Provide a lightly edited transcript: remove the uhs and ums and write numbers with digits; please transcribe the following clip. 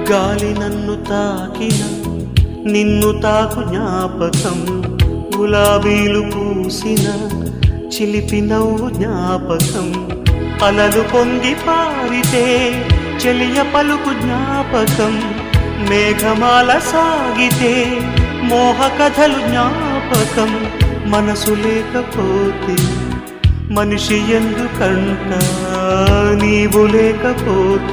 గాలి నన్ను తాకిన నిన్ను తాకు జ్ఞాపకం, గులాబీలు పూసిన చిలిపి నవ్వు జ్ఞాపకం, అలలు పొంగి పారితే చెలియ పలుకు జ్ఞాపకం, మేఘమాల సాగితే మోహ కథలు జ్ఞాపకం. మనసు లేకపోతే మనిషి ఎందుకంట, నీవు లేకపోతే